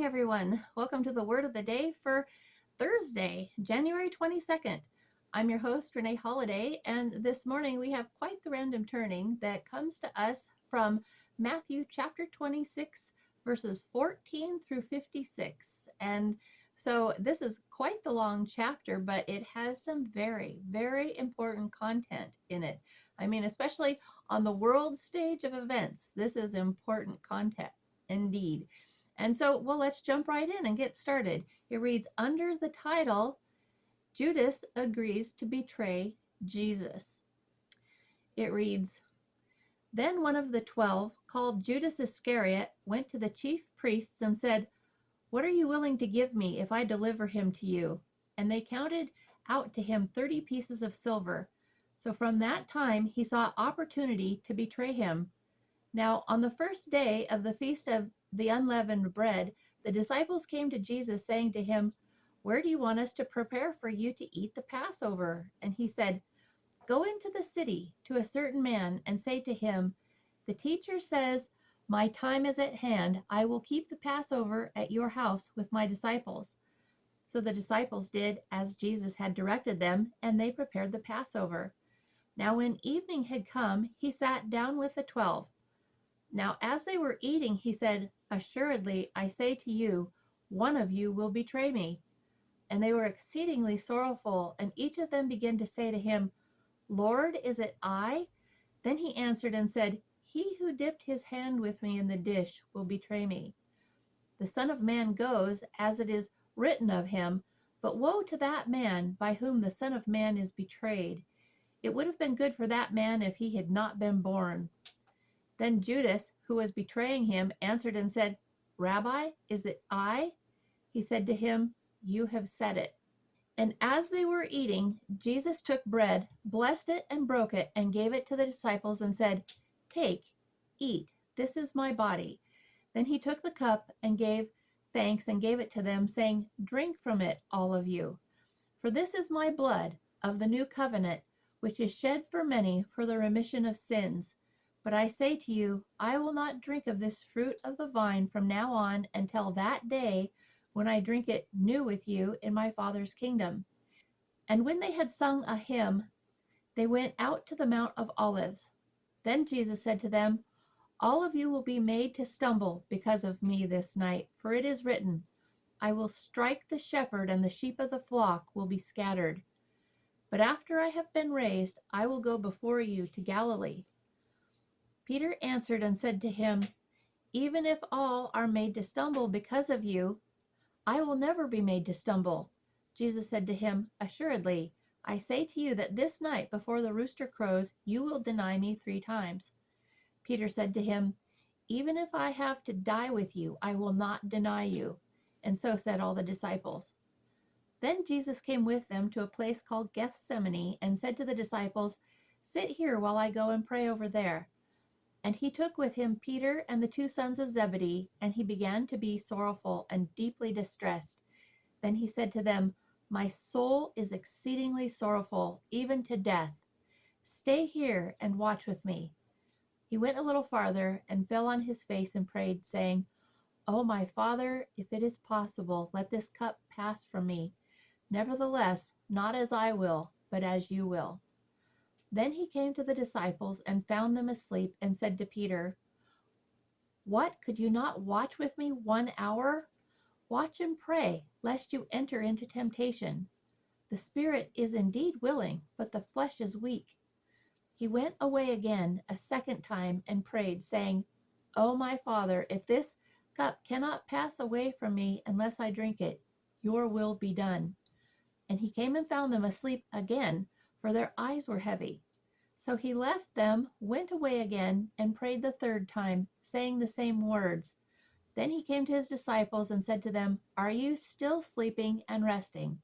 everyone. Welcome to the Word of the Day for Thursday, January 22nd. I'm your host, Renee Holiday, and this morning we have quite the random turning that comes to us from Matthew chapter 26, verses 14 through 56. And so this is quite the long chapter, but it has some very, very important content in it. I mean, especially on the world stage of events, this is important content indeed. And so, well, let's jump right in and get started. It reads under the title, Judas Agrees to Betray Jesus. It reads, Then one of the 12, called Judas Iscariot, went to the chief priests and said, What are you willing to give me if I deliver him to you? And they counted out to him 30 pieces of silver. So from that time he saw opportunity to betray him. Now, on the first day of the feast of the unleavened bread, the disciples came to Jesus, saying to him, Where do you want us to prepare for you to eat the Passover? And he said, Go into the city to a certain man and say to him, The teacher says, My time is at hand. I will keep the Passover at your house with my disciples. So the disciples did as Jesus had directed them, and they prepared the Passover. Now, when evening had come, he sat down with the 12. Now, as they were eating, he said, Assuredly, I say to you, one of you will betray me. And they were exceedingly sorrowful, and each of them began to say to him, Lord, is it I? Then he answered and said, He who dipped his hand with me in the dish will betray me. The Son of Man goes, as it is written of him, but woe to that man by whom the Son of Man is betrayed. It would have been good for that man if he had not been born. Then Judas, who was betraying him, answered and said, Rabbi, is it I? He said to him, You have said it. And as they were eating, Jesus took bread, blessed it, and broke it, and gave it to the disciples, and said, Take, eat, this is my body. Then he took the cup and gave thanks and gave it to them, saying, Drink from it, all of you. For this is my blood of the new covenant, which is shed for many for the remission of sins. But I say to you, I will not drink of this fruit of the vine from now on until that day when I drink it new with you in my Father's kingdom. And when they had sung a hymn, they went out to the Mount of Olives. Then Jesus said to them, All of you will be made to stumble because of me this night, for it is written, I will strike the shepherd, and the sheep of the flock will be scattered. But after I have been raised, I will go before you to Galilee. Peter answered and said to him, Even if all are made to stumble because of you, I will never be made to stumble. Jesus said to him, Assuredly, I say to you that this night before the rooster crows, you will deny me 3 times. Peter said to him, Even if I have to die with you, I will not deny you. And so said all the disciples. Then Jesus came with them to a place called Gethsemane and said to the disciples, Sit here while I go and pray over there. And he took with him Peter and the 2 sons of Zebedee, and he began to be sorrowful and deeply distressed. Then he said to them, My soul is exceedingly sorrowful, even to death. Stay here and watch with me. He went a little farther and fell on his face and prayed, saying, O my Father, if it is possible, let this cup pass from me. Nevertheless, not as I will, but as you will. Then he came to the disciples and found them asleep and said to Peter, What, could you not watch with me 1 hour? Watch and pray, lest you enter into temptation. The spirit is indeed willing, but the flesh is weak. He went away again a second time and prayed, saying, O my Father, if this cup cannot pass away from me unless I drink it, your will be done. And he came and found them asleep again, for their eyes were heavy. So he left them, went away again, and prayed the 3rd time, saying the same words. Then he came to his disciples and said to them, Are you still sleeping and resting?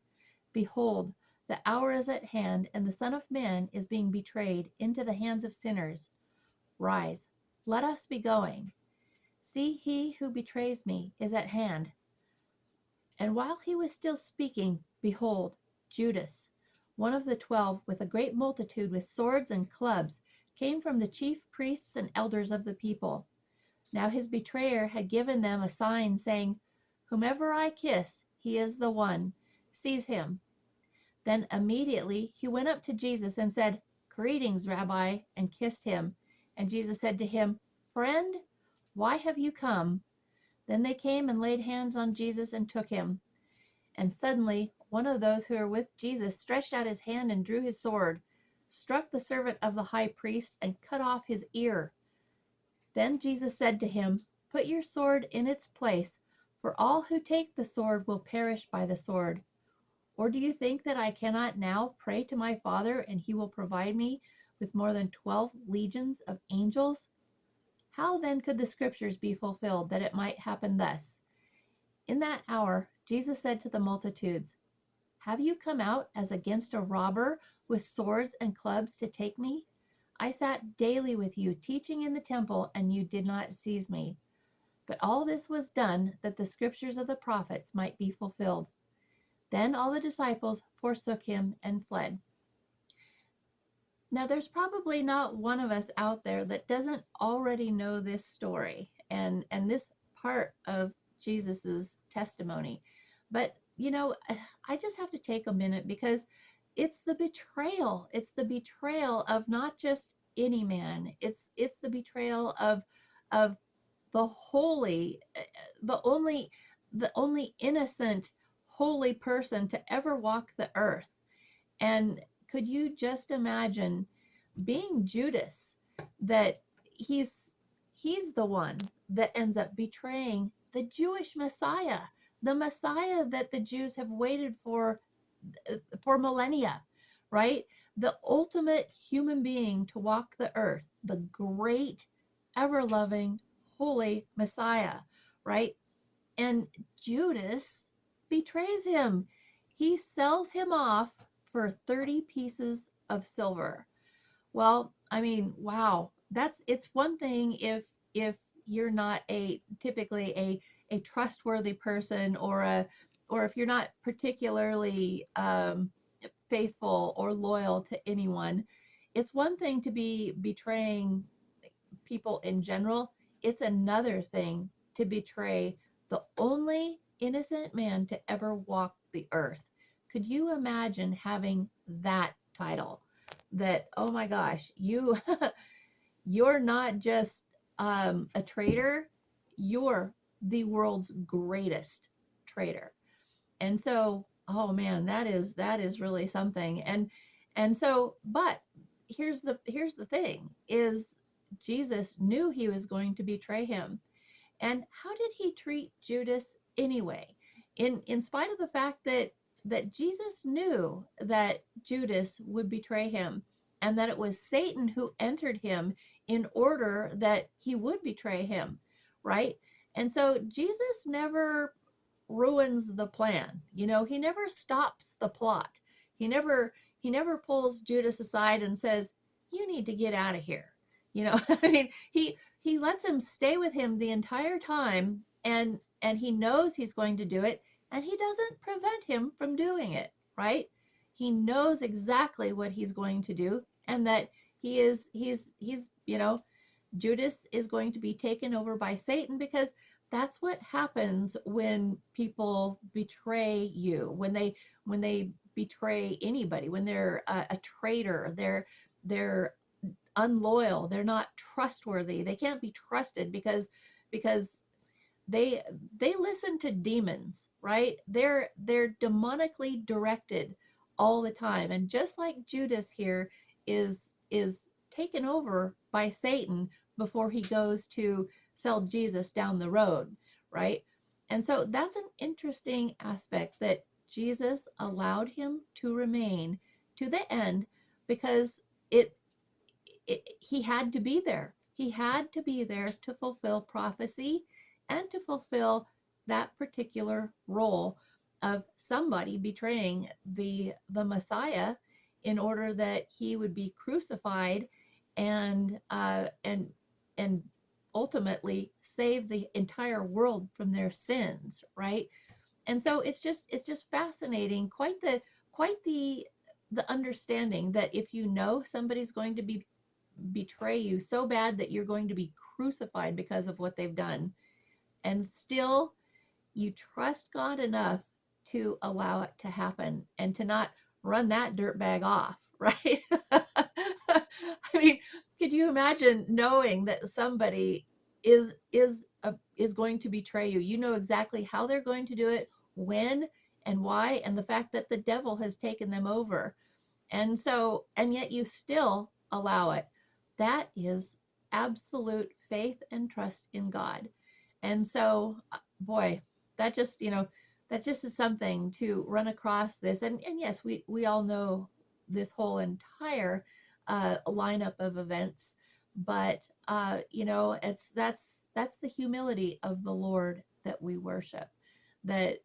Behold, the hour is at hand, and the Son of Man is being betrayed into the hands of sinners. Rise, let us be going. See, he who betrays me is at hand. And while he was still speaking, behold, Judas, one of the 12, with a great multitude with swords and clubs, came from the chief priests and elders of the people. Now his betrayer had given them a sign, saying, Whomever I kiss, he is the one. Seize him." Then immediately he went up to Jesus and said, "Greetings, Rabbi," and kissed him. And Jesus said to him, "Friend, why have you come?" Then they came and laid hands on Jesus and took him. And suddenly one of those who were with Jesus stretched out his hand and drew his sword, struck the servant of the high priest, and cut off his ear. Then Jesus said to him, "Put your sword in its place, for all who take the sword will perish by the sword. Or do you think that I cannot now pray to my Father, and he will provide me with more than 12 legions of angels? How then could the scriptures be fulfilled that it might happen thus?" In that hour, Jesus said to the multitudes, "Have you come out as against a robber with swords and clubs to take me? I sat daily with you teaching in the temple, and you did not seize me. But all this was done that the scriptures of the prophets might be fulfilled." Then all the disciples forsook him and fled. Now, there's probably not one of us out there that doesn't already know this story and this part of Jesus's testimony. But, I just have to take a minute because it's the betrayal. It's the betrayal of not just any man. It's the betrayal of the holy, the only innocent, holy person to ever walk the earth. And could you just imagine being Judas, that he's the one that ends up betraying the Jewish Messiah, the Messiah that the Jews have waited for millennia, right? The ultimate human being to walk the earth, the great, ever-loving, holy Messiah, right? And Judas betrays him. He sells him off for 30 pieces of silver. Well, I mean, wow. It's one thing if you're not typically a trustworthy person, or if you're not particularly faithful or loyal to anyone. It's one thing to be betraying people in general. It's another thing to betray the only innocent man to ever walk the earth. Could you imagine having that title? That, oh my gosh, you're not just a traitor, you're the world's greatest traitor. And so, oh man, that is really something. But here's the thing is Jesus knew he was going to betray him. And how did he treat Judas anyway? In spite of the fact that Jesus knew that Judas would betray him, and that it was Satan who entered him in order that he would betray him, right? And so Jesus never ruins the plan. He never stops the plot. He never pulls Judas aside and says, "You need to get out of here." I mean, he lets him stay with him the entire time, and he knows he's going to do it, and he doesn't prevent him from doing it, right? He knows exactly what he's going to do, and that he's Judas is going to be taken over by Satan, because that's what happens when people betray you, when they betray anybody, when they're a traitor, they're unloyal, they're not trustworthy, they can't be trusted, because they listen to demons, right? They're demonically directed all the time. And just like Judas here is taken over by Satan before he goes to sell Jesus down the road, right? And so that's an interesting aspect, that Jesus allowed him to remain to the end, because he had to be there. He had to be there to fulfill prophecy and to fulfill that particular role of somebody betraying the Messiah, in order that he would be crucified and ultimately save the entire world from their sins, right? And so it's just fascinating, quite the understanding that if you know somebody's going to betray you so bad that you're going to be crucified because of what they've done, and still you trust God enough to allow it to happen and to not run that dirtbag off, right? I mean, could you imagine knowing that somebody is going to betray you? You know exactly how they're going to do it, when and why, and the fact that the devil has taken them over. And so, and yet you still allow it. That is absolute faith and trust in God. And so, boy, that just, that just is something to run across this. And yes, we all know this whole entire lineup of events, but that's the humility of the Lord that we worship. That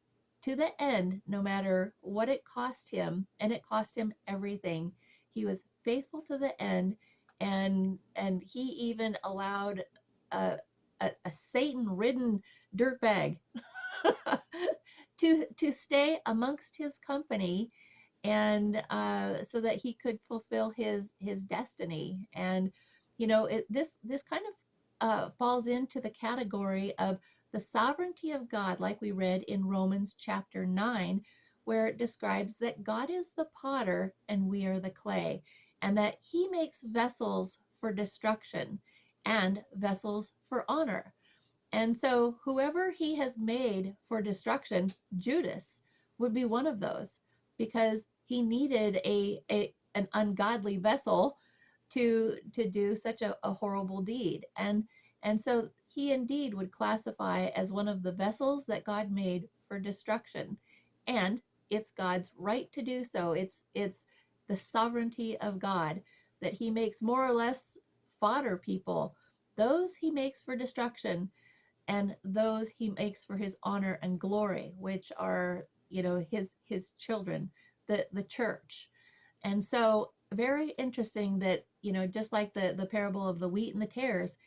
to the end, no matter what it cost him, and it cost him everything, he was faithful to the end, and he even allowed a, a Satan-ridden dirtbag to stay amongst his company, and so that he could fulfill his destiny. And this kind of falls into the category of the sovereignty of God, like we read in Romans chapter 9, where it describes that God is the potter and we are the clay, and that he makes vessels for destruction and vessels for honor. And so, whoever he has made for destruction, Judas would be one of those, because he needed an ungodly vessel to do such a horrible deed. And so he indeed would classify as one of the vessels that God made for destruction. And it's God's right to do so. It's the sovereignty of God that he makes more or less fodder people. Those he makes for destruction, and those he makes for his honor and glory, which are, his children, the church. And so, very interesting that, just like the parable of the wheat and the tares,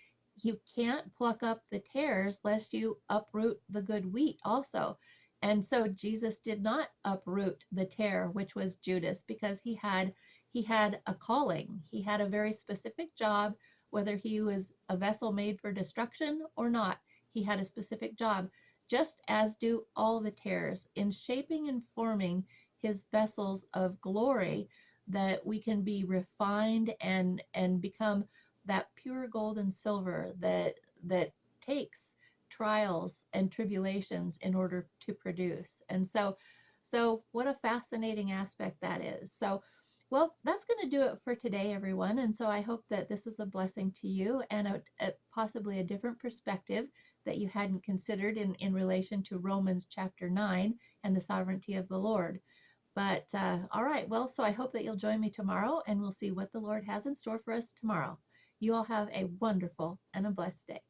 you can't pluck up the tares lest you uproot the good wheat also. And so Jesus did not uproot the tare, which was Judas, because he had a calling. He had a very specific job, whether he was a vessel made for destruction or not. He had a specific job, just as do all the tares, in shaping and forming his vessels of glory, that we can be refined and become that pure gold and silver that takes trials and tribulations in order to produce. And so what a fascinating aspect that is. So, well, that's going to do it for today, everyone. And so I hope that this was a blessing to you, and possibly a different perspective that you hadn't considered in relation to Romans chapter 9 and the sovereignty of the Lord. But all right, well, so I hope that you'll join me tomorrow, and we'll see what the Lord has in store for us tomorrow. You all have a wonderful and a blessed day.